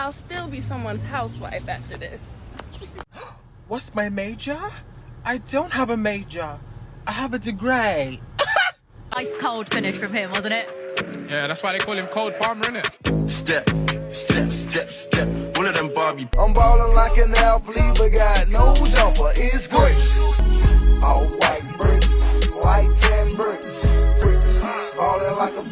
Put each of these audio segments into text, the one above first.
I'll still be someone's housewife after this. What's my major? I don't have a major. I have a degree. Ice cold finish from him, wasn't it? Yeah, that's why they call him Cold Palmer, innit? Step, step, step, step. One of them Barbie. I'm ballin' like an athlete, but got no jumper. It's grapes. All white bricks, white tan bricks, bricks. Ballin' like a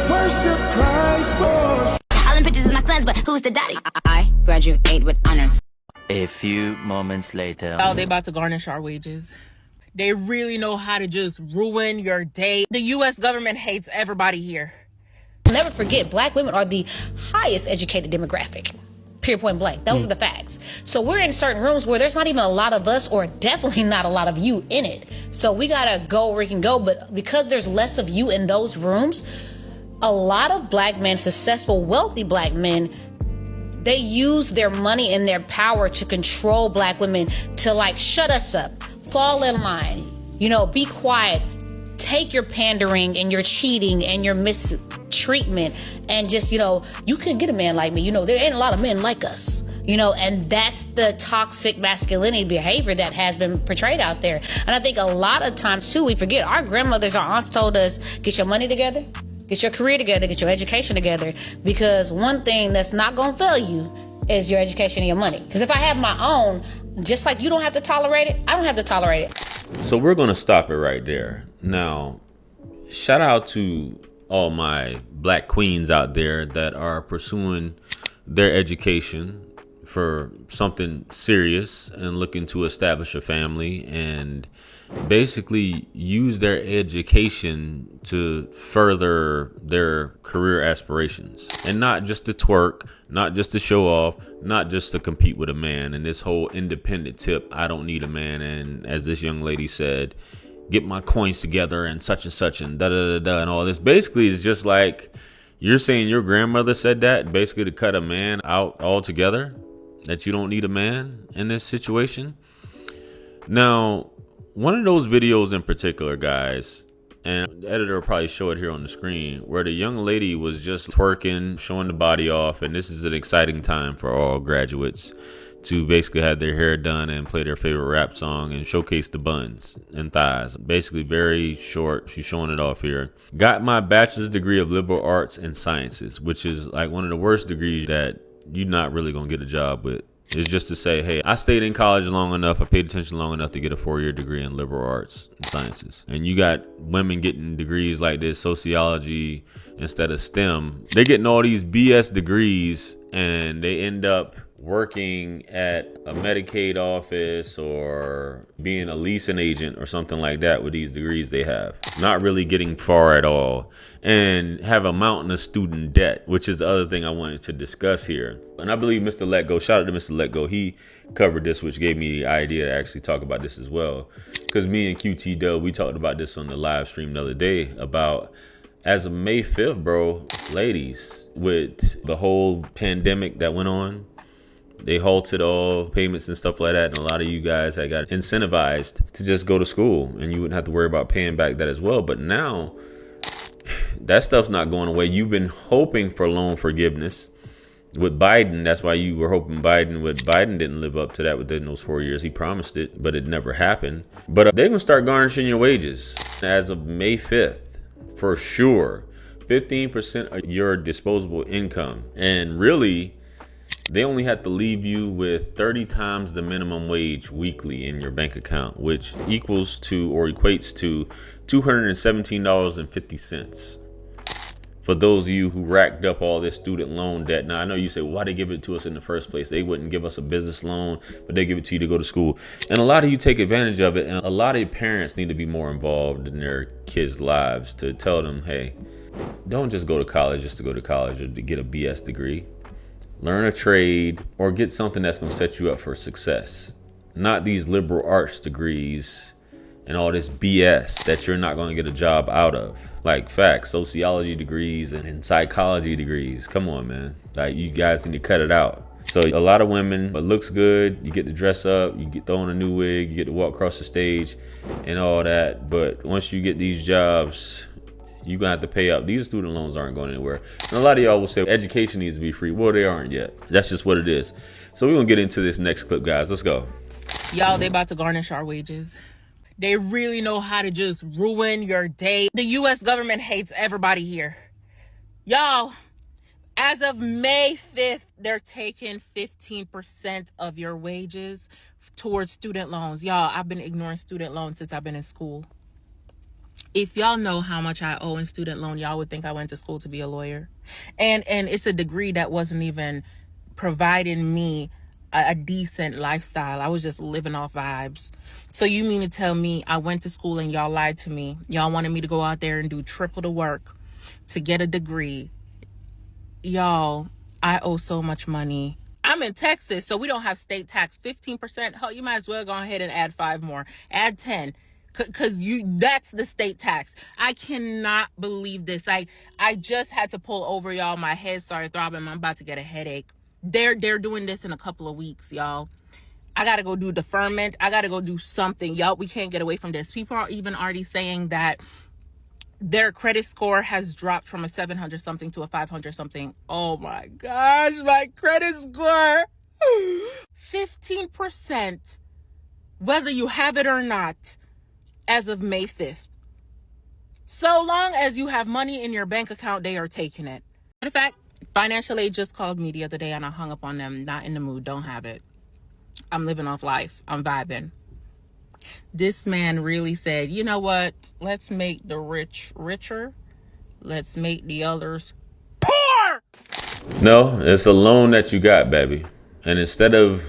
worship Christ, boy. All them pictures is my sons, but who's the daddy? I graduate with honors. A few moments later. Oh, they about to garnish our wages. They really know how to just ruin your day. The U.S. government hates everybody here. Never forget, black women are the highest educated demographic. Pure point blank. Those are the facts. So we're in certain rooms where there's not even a lot of us, or definitely not a lot of you in it. So we gotta go where we can go. But because there's less of you in those rooms, a lot of black men, successful, wealthy black men, they use their money and their power to control black women, to like shut us up, fall in line, you know, be quiet, take your pandering and your cheating and your mistreatment, and just, you know, you can get a man like me. You know, there ain't a lot of men like us, you know, and that's the toxic masculinity behavior that has been portrayed out there. And I think a lot of times too, we forget, our grandmothers, our aunts told us, get your money together, get your career together, get your education together, because one thing that's not gonna fail you is your education and your money. Because if I have my own, just like you don't have to tolerate it, I don't have to tolerate it. So we're gonna stop it right there. Now, shout out to all my black queens out there that are pursuing their education for something serious and looking to establish a family and basically use their education to further their career aspirations, and not just to twerk, not just to show off, not just to compete with a man. And this whole independent tip, I don't need a man, and as this young lady said, get my coins together and such and da da da da and all this. Basically, it's just like you're saying your grandmother said that, basically to cut a man out altogether, that you don't need a man in this situation. Now, one of those videos in particular, guys, and the editor will probably show it here on the screen, where the young lady was just twerking, showing the body off, and this is an exciting time for all graduates to basically have their hair done and play their favorite rap song and showcase the buns and thighs. Basically very short, she's showing it off here. Got my bachelor's degree of liberal arts and sciences, which is like one of the worst degrees that you're not really gonna get a job with. It's just to say, hey, I stayed in college long enough, I paid attention long enough to get a 4-year degree in liberal arts and sciences. And you got women getting degrees like this, sociology instead of STEM. They're getting all these BS degrees and they end up working at a Medicaid office or being a leasing agent or something like that with these degrees they have. Not really getting far at all, and have a mountain of student debt, which is the other thing I wanted to discuss here. And I believe Mr. Let Go, shout out to Mr. Let Go, he covered this, which gave me the idea to actually talk about this as well. Because me and QT Dub, we talked about this on the live stream the other day about, as of May 5th, bro, ladies, with the whole pandemic that went on, they halted all payments and stuff like that, and a lot of you guys had got incentivized to just go to school and you wouldn't have to worry about paying back that as well. But now that stuff's not going away. You've been hoping for loan forgiveness with Biden. That's why you were hoping Biden didn't live up to that within those 4 years. He promised it, but it never happened. But they're gonna start garnishing your wages as of May 5th for sure. 15% of your disposable income, and really they only have to leave you with 30 times the minimum wage weekly in your bank account, which equals to or equates to $217.50. For those of you who racked up all this student loan debt. Now, I know you say, well, why they give it to us in the first place? They wouldn't give us a business loan, but they give it to you to go to school. And a lot of you take advantage of it. And a lot of parents need to be more involved in their kids' lives to tell them, hey, don't just go to college just to go to college or to get a BS degree. Learn a trade or get something that's going to set you up for success. Not these liberal arts degrees and all this BS that you're not going to get a job out of. Like facts, sociology degrees and psychology degrees. Come on, man. Like, you guys need to cut it out. So a lot of women, it looks good, you get to dress up, you get thrown a new wig, you get to walk across the stage and all that. But once you get these jobs, you're gonna have to pay up. These student loans aren't going anywhere. And a lot of y'all will say education needs to be free. Well, they aren't yet. That's just what it is. So we're gonna get into this next clip, guys. Let's go. Y'all, they about to garnish our wages. They really know how to just ruin your day. The U.S. government hates everybody here. Y'all, as of May 5th, they're taking 15% of your wages towards student loans. Y'all, I've been ignoring student loans since I've been in school. If y'all know how much I owe in student loan, y'all would think I went to school to be a lawyer. And it's a degree that wasn't even providing me a decent lifestyle. I was just living off vibes. So you mean to tell me I went to school and y'all lied to me? Y'all wanted me to go out there and do triple the work to get a degree. Y'all, I owe so much money. I'm in Texas, so we don't have state tax. 15%. Hell, you might as well go ahead and add 5 more. Add 10. Cause that's the state tax. I cannot believe this. I just had to pull over, y'all. My head started throbbing. I'm about to get a headache. They're doing this in a couple of weeks, y'all. I gotta go do deferment. I gotta go do something, y'all. We can't get away from this. People are even already saying that their credit score has dropped from a 700 something to a 500 something. Oh my gosh, my credit score. 15%, whether you have it or not, as of May 5th. So long as you have money in your bank account, they are taking it. Matter of fact, financial aid just called me the other day and I hung up on them. Not in the mood, don't have it. I'm living off life. I'm vibing. This man really said, you know what? Let's make the rich richer. Let's make the others poor. No, it's a loan that you got, baby. And instead of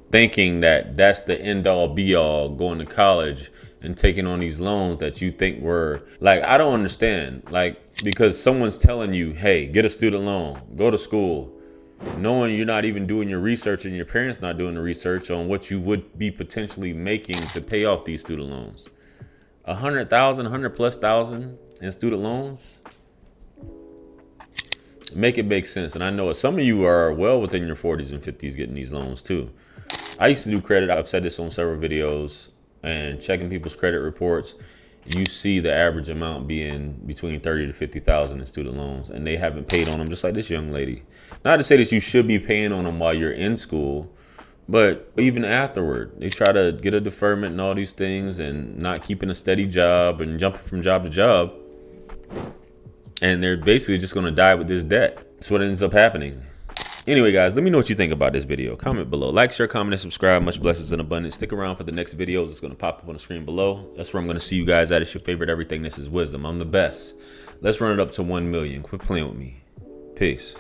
thinking that that's the end all be all, going to college and taking on these loans that you think were like, I don't understand. Like, because someone's telling you, hey, get a student loan, go to school, knowing you're not even doing your research and your parents not doing the research on what you would be potentially making to pay off these student loans. 100,000, 100,000+ in student loans. Make it make sense. And I know some of you are well within your 40s and 50s getting these loans too. I used to do credit. I've said this on several videos, and checking people's credit reports, you see the average amount being between 30 to 50,000 in student loans, and they haven't paid on them, just like this young lady. Not to say that you should be paying on them while you're in school, but even afterward, they try to get a deferment and all these things, and not keeping a steady job and jumping from job to job, and they're basically just going to die with this debt. That's what ends up happening. Anyway, guys, let me know what you think about this video. Comment below. Like, share, comment, and subscribe. Much blessings and abundance. Stick around for the next videos. It's going to pop up on the screen below. That's where I'm going to see you guys at. It's your favorite everything. This is Wisdom. I'm the best. Let's run it up to 1 million. Quit playing with me. Peace.